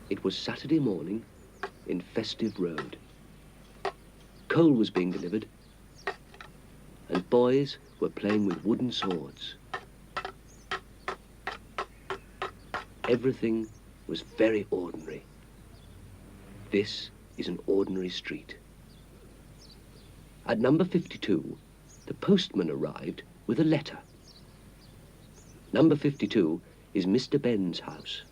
It was Saturday morning in Festive Road. Coal was being delivered, and boys were playing with wooden swords. Everything was very ordinary. This is an ordinary street. At number 52, the postman arrived with a letter. Number 52 is Mr. Ben's house,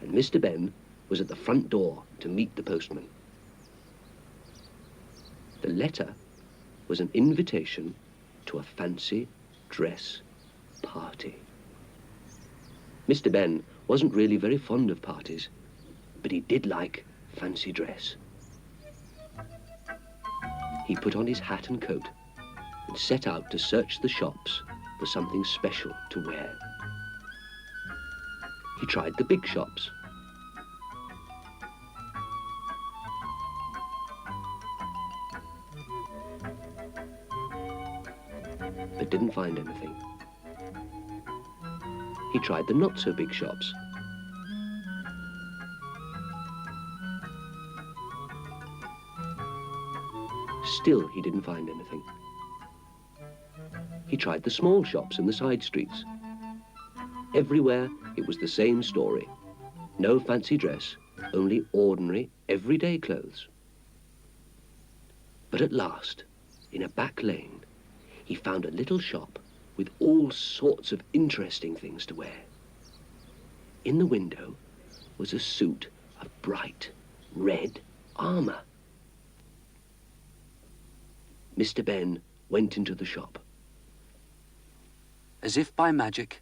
and Mr. Ben was at the front door to meet the postman. The letter was an invitation to a fancy dress party. Mr. Ben wasn't really very fond of parties, but he did like fancy dress. He put on his hat and coat and set out to search the shops for something special to wear. He tried the big shops. But didn't find anything. He tried the not-so-big shops. Still, he didn't find anything. He tried the small shops in the side streets. Everywhere, it was the same story. No fancy dress, only ordinary, everyday clothes. But at last, in a back lane, he found a little shop with all sorts of interesting things to wear. In the window was a suit of bright red armour. Mr. Ben went into the shop. As if by magic,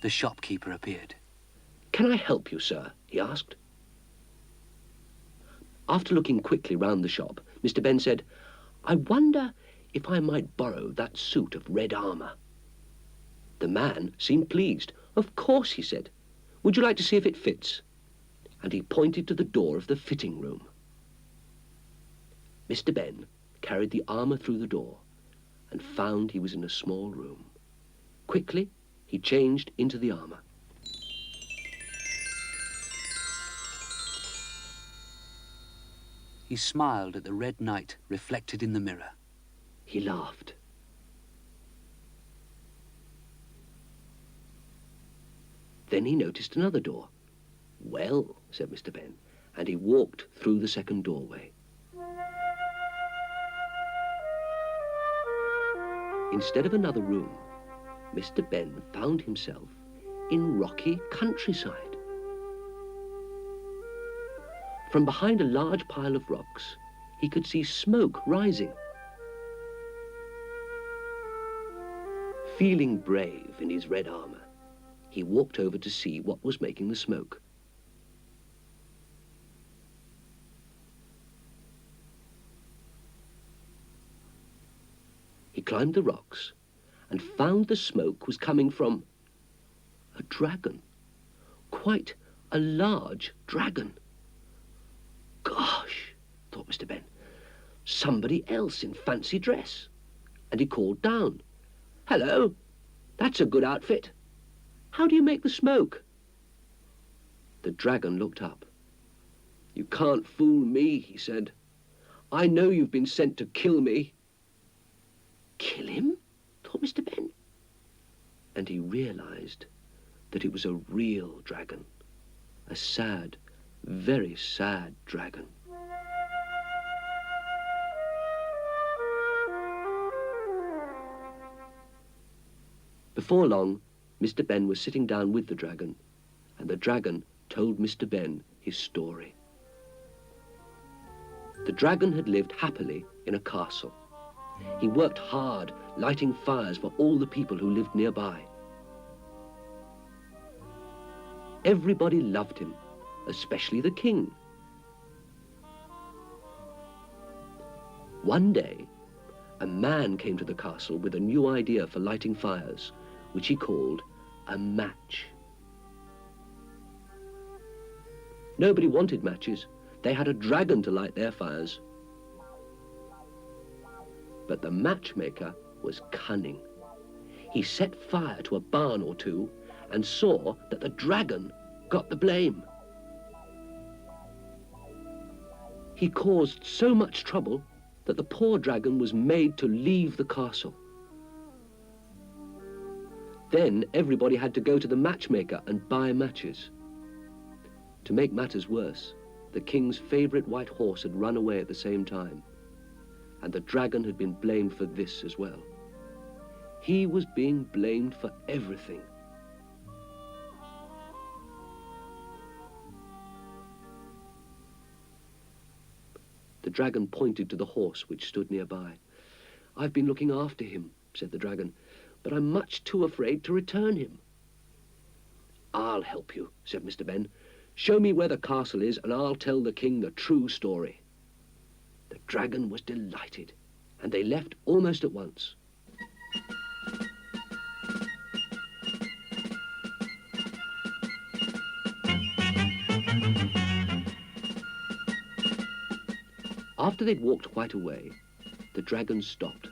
the shopkeeper appeared. "Can I help you, sir?" he asked. After looking quickly round the shop, Mr. Ben said, "I wonder if I might borrow that suit of red armour." The man seemed pleased. "Of course," he said. "Would you like to see if it fits?" And he pointed to the door of the fitting room. Mr. Ben carried the armour through the door and found he was in a small room. Quickly, he changed into the armour. He smiled at the red knight reflected in the mirror. He laughed. Then he noticed another door. "Well," said Mr. Ben, and he walked through the second doorway. Instead of another room, Mr. Ben found himself in rocky countryside. From behind a large pile of rocks, he could see smoke rising. Feeling brave in his red armour, he walked over to see what was making the smoke. He climbed the rocks and found the smoke was coming from a dragon, quite a large dragon. "Gosh," thought Mr. Ben, "somebody else in fancy dress." And he called down, "Hello, that's a good outfit. How do you make the smoke?" The dragon looked up. "You can't fool me," he said. "I know you've been sent to kill me." Kill him? Thought Mr. Ben. And he realized that it was a real dragon, a sad, very sad dragon. Before long, Mr. Ben was sitting down with the dragon, and the dragon told Mr. Ben his story. The dragon had lived happily in a castle. He worked hard, lighting fires for all the people who lived nearby. Everybody loved him, especially the king. One day, a man came to the castle with a new idea for lighting fires, which he called a match. Nobody wanted matches. They had a dragon to light their fires. But the matchmaker was cunning. He set fire to a barn or two and saw that the dragon got the blame. He caused so much trouble that the poor dragon was made to leave the castle. Then everybody had to go to the matchmaker and buy matches. To make matters worse, the king's favorite white horse had run away at the same time, and the dragon had been blamed for this as well. He was being blamed for everything. The dragon pointed to the horse which stood nearby. "I've been looking after him," said the dragon, "but I'm much too afraid to return him." "I'll help you," said Mr. Ben. "Show me where the castle is and I'll tell the king the true story." The dragon was delighted, and they left almost at once. After they'd walked quite a way, the dragon stopped.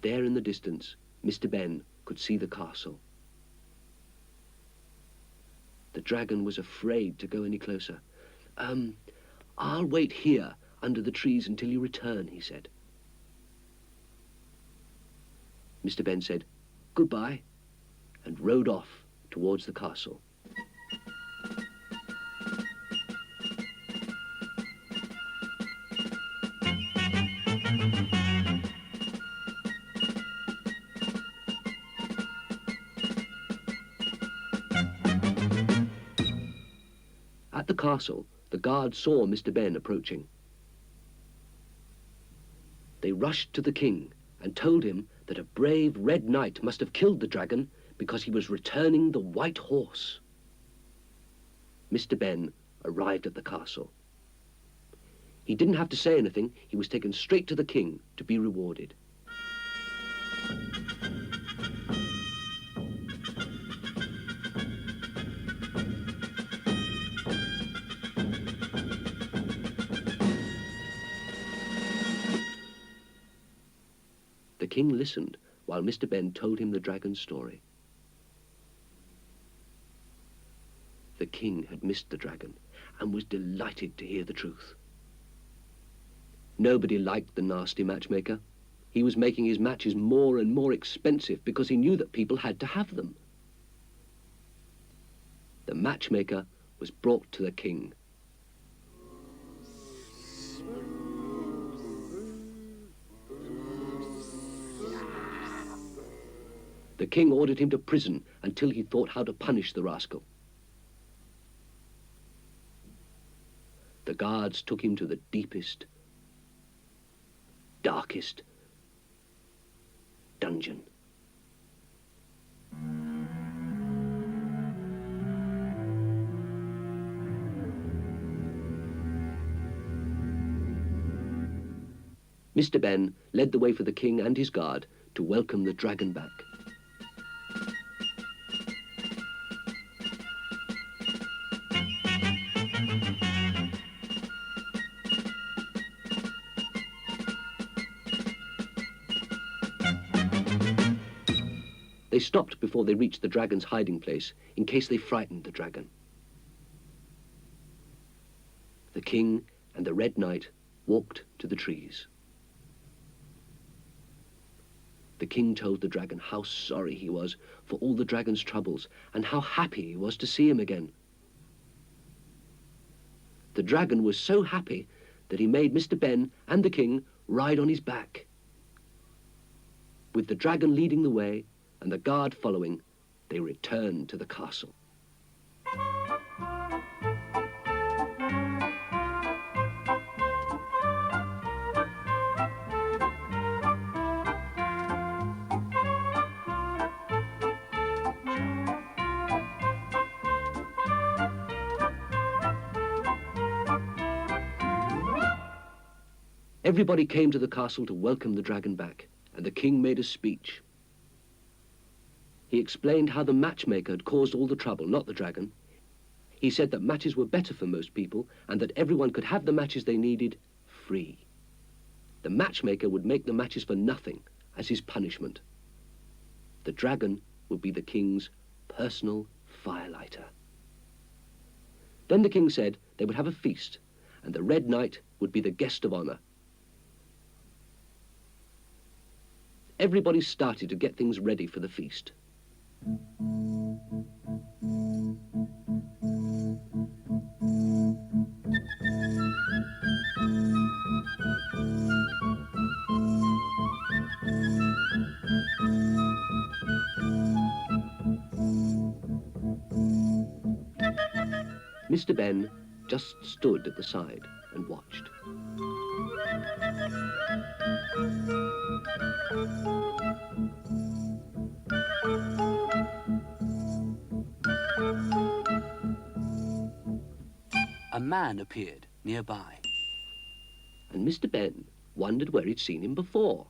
There in the distance, Mr. Ben could see the castle. The dragon was afraid to go any closer. I'll wait here under the trees until you return," he said. Mr. Ben said, "Goodbye," and rode off towards the castle. At the castle, the guards saw Mr. Ben approaching. They rushed to the king and told him that a brave red knight must have killed the dragon because he was returning the white horse. Mr. Ben arrived at the castle. He didn't have to say anything. He was taken straight to the king to be rewarded. The king listened while Mr. Ben told him the dragon's story. The king had missed the dragon and was delighted to hear the truth. Nobody liked the nasty matchmaker. He was making his matches more and more expensive because he knew that people had to have them. The matchmaker was brought to the king. The king ordered him to prison until he thought how to punish the rascal. The guards took him to the deepest, darkest dungeon. Mr. Ben led the way for the king and his guard to welcome the dragon back. They stopped before they reached the dragon's hiding place in case they frightened the dragon. The king and the Red Knight walked to the trees. The king told the dragon how sorry he was for all the dragon's troubles and how happy he was to see him again. The dragon was so happy that he made Mr. Ben and the king ride on his back. With the dragon leading the way and the guard following, they returned to the castle. Everybody came to the castle to welcome the dragon back, and the king made a speech. He explained how the matchmaker had caused all the trouble, not the dragon. He said that matches were better for most people, and that everyone could have the matches they needed free. The matchmaker would make the matches for nothing as his punishment. The dragon would be the king's personal firelighter. Then the king said they would have a feast, and the Red Knight would be the guest of honor. Everybody started to get things ready for the feast. Mr. Ben just stood at the side and watched. A man appeared nearby. And Mr. Ben wondered where he'd seen him before.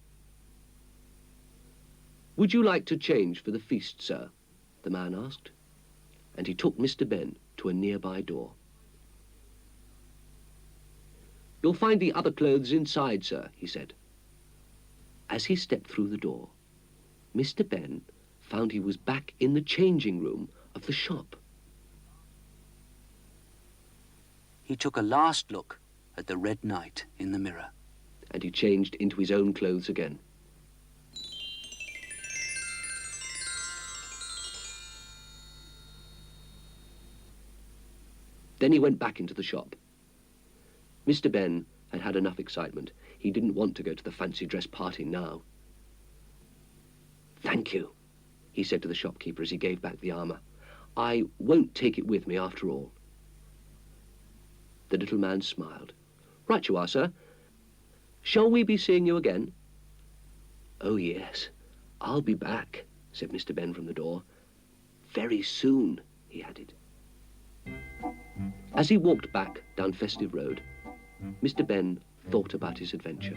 "Would you like to change for the feast, sir?" the man asked. And he took Mr. Ben to a nearby door. "You'll find the other clothes inside, sir," he said. As he stepped through the door, Mr. Ben found he was back in the changing room of the shop. He took a last look at the Red Knight in the mirror. And he changed into his own clothes again. Then he went back into the shop. Mr. Ben had had enough excitement. He didn't want to go to the fancy dress party now. "Thank you," he said to the shopkeeper as he gave back the armour. "I won't take it with me after all." The little man smiled. "Right you are, sir. Shall we be seeing you again?" "Oh, yes, I'll be back," said Mr. Ben from the door. "Very soon," he added. As he walked back down Festive Road, Mr. Ben thought about his adventure.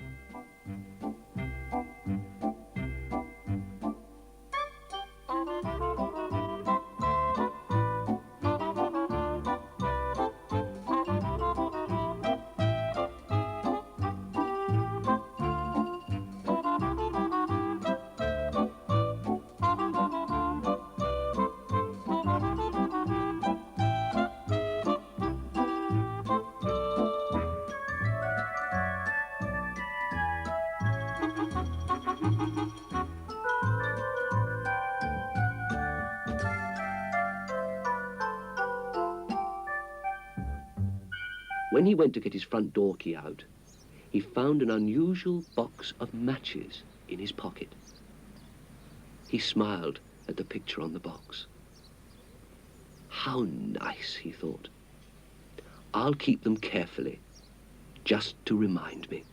When he went to get his front door key out, he found an unusual box of matches in his pocket. He smiled at the picture on the box. "How nice," he thought. "I'll keep them carefully, just to remind me."